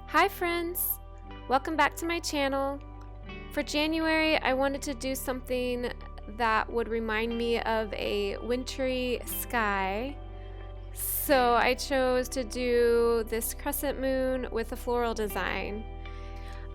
Hi friends! Welcome back to my channel. For January, I wanted to do something that would remind me of a wintry sky. So I chose to do this crescent moon with a floral design.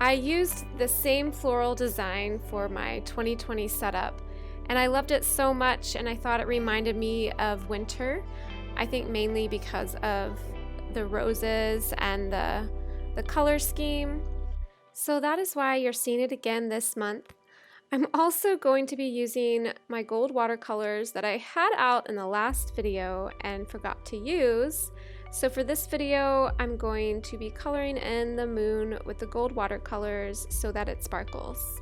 I used the same floral design for my 2020 setup, and I loved it so much, and I thought it reminded me of winter. I think mainly because of the roses and the color scheme. So that is why you're seeing it again this month. I'm also going to be using my gold watercolors that I had out in the last video and forgot to use. So for this video, I'm going to be coloring in the moon with the gold watercolors so that it sparkles.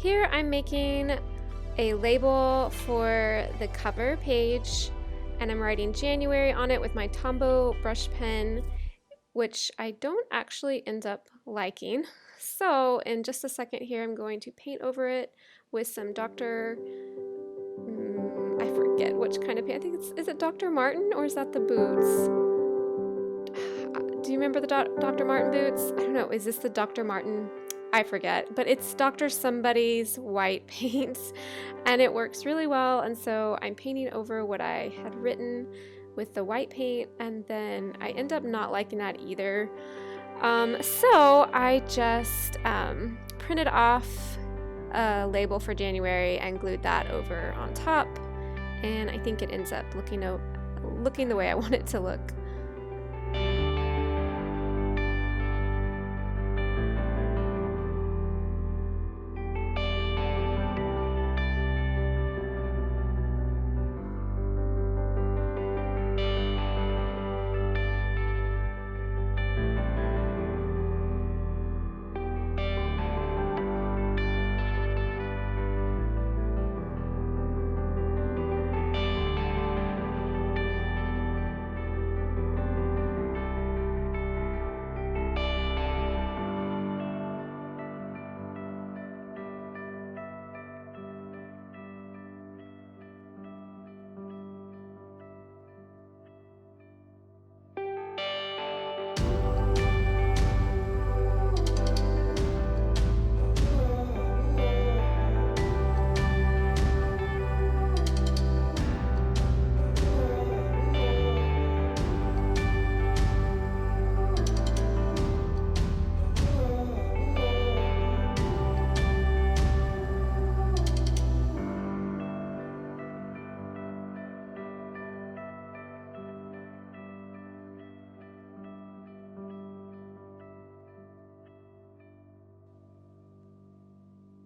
Here I'm making a label for the cover page, and I'm writing January on it with my Tombow brush pen, which I don't actually end up liking. So in just a second here, I'm going to paint over it with some I forget which kind of paint. I think is it Dr. Martin or is that the boots? Do you remember the Dr. Martin boots? I don't know, is this the Dr. Martin? I forget, but it's Dr. Somebody's white paint, and it works really well, and so I'm painting over what I had written with the white paint, and then I end up not liking that either. So I just printed off a label for January and glued that over on top, and I think it ends up looking the way I want it to look.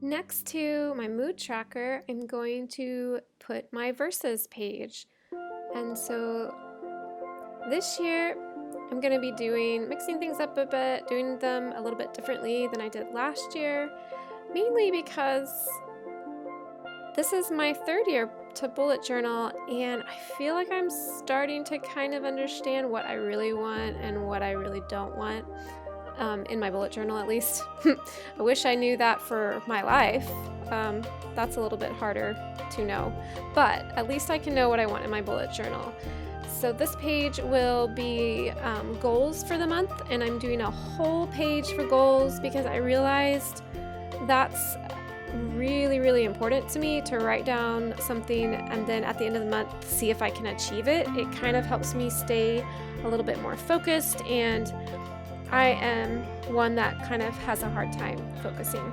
Next to my mood tracker, I'm going to put my verses page. And so this year, I'm going to be mixing things up a bit, doing them a little bit differently than I did last year, mainly because this is my third year to bullet journal, and I feel like I'm starting to kind of understand what I really want and what I really don't want. In my bullet journal at least. I wish I knew that for my life. That's a little bit harder to know, but at least I can know what I want in my bullet journal. So this page will be goals for the month, and I'm doing a whole page for goals because I realized that's really, really important to me to write down something and then at the end of the month see if I can achieve it. It kind of helps me stay a little bit more focused, and I am one that kind of has a hard time focusing.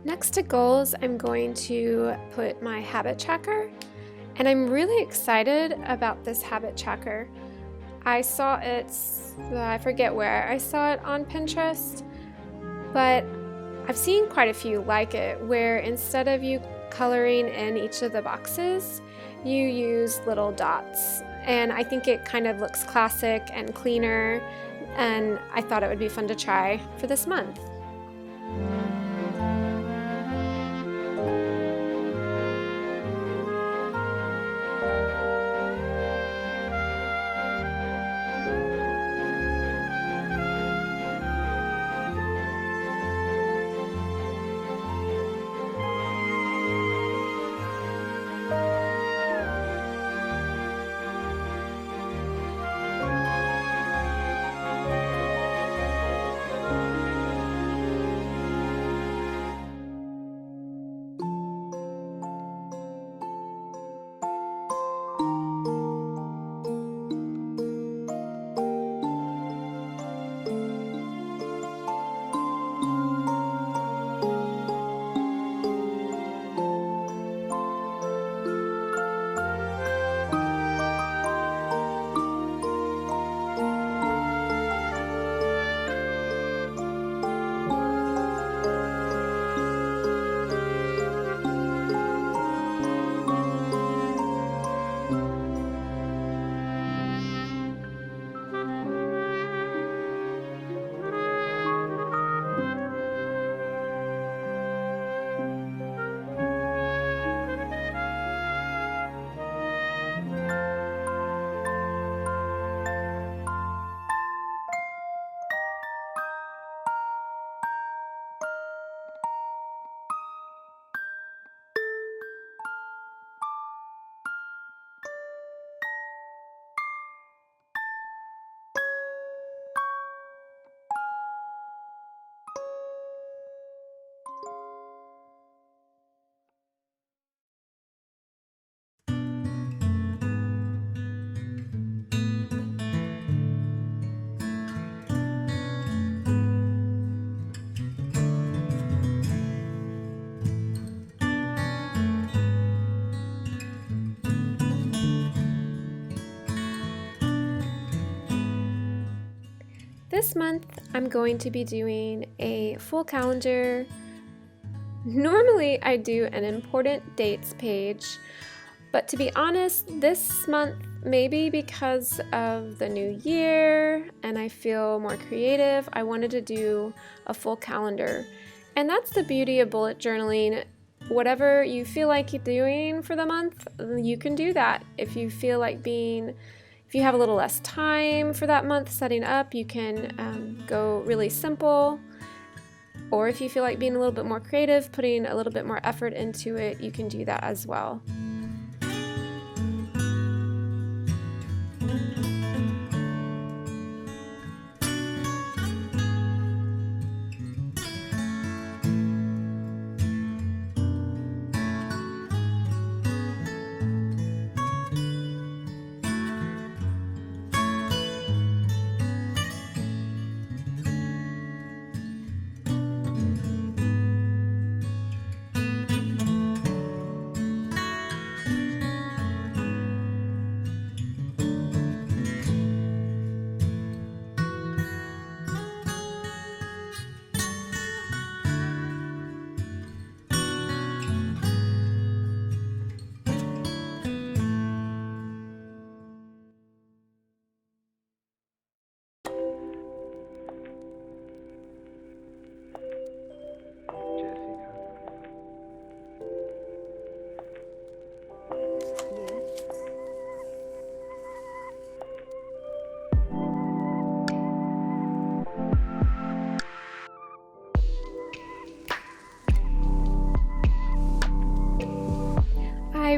Next to goals, I'm going to put my habit tracker, and I'm really excited about this habit tracker. I saw it, I forget where, I saw it on Pinterest, but I've seen quite a few like it, where instead of you coloring in each of the boxes, you use little dots. And I think it kind of looks classic and cleaner, and I thought it would be fun to try for this month. This month, I'm going to be doing a full calendar. Normally, I do an important dates page, but to be honest, this month, maybe because of the new year and I feel more creative, I wanted to do a full calendar. And that's the beauty of bullet journaling. Whatever you feel like doing for the month, you can do that. If you feel like if you have a little less time for that month setting up, you can go really simple. Or if you feel like being a little bit more creative, putting a little bit more effort into it, you can do that as well.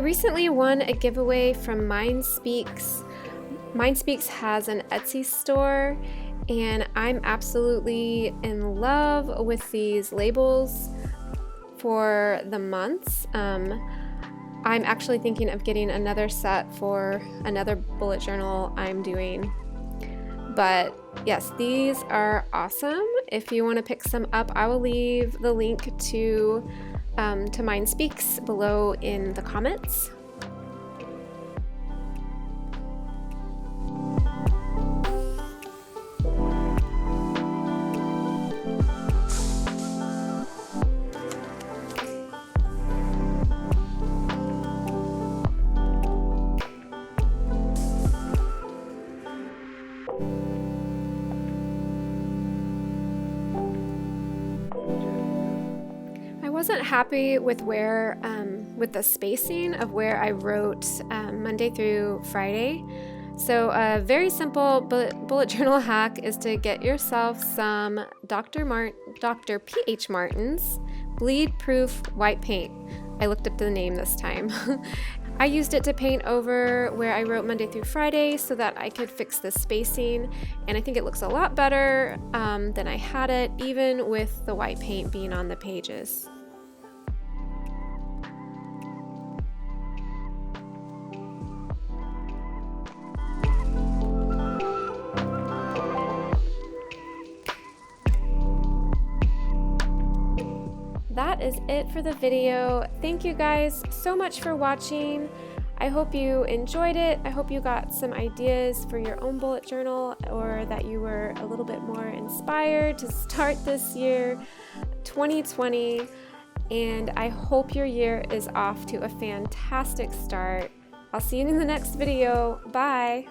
recently won a giveaway from Mind Speaks. Mind Speaks has an Etsy store, and I'm absolutely in love with these labels for the months. I'm actually thinking of getting another set for another bullet journal I'm doing. But yes, these are awesome. If you want to pick some up, I will leave the link to Mind Speaks below in the comments. I wasn't happy with with the spacing of where I wrote Monday through Friday. So a very simple bullet journal hack is to get yourself some Dr. P.H. Martin's bleed proof white paint. I looked up the name this time. I used it to paint over where I wrote Monday through Friday so that I could fix the spacing, and I think it looks a lot better than I had it, even with the white paint being on the pages. That is it for the video. Thank you guys so much for watching. I hope you enjoyed it. I hope you got some ideas for your own bullet journal, or that you were a little bit more inspired to start this year, 2020. And I hope your year is off to a fantastic start. I'll see you in the next video. Bye.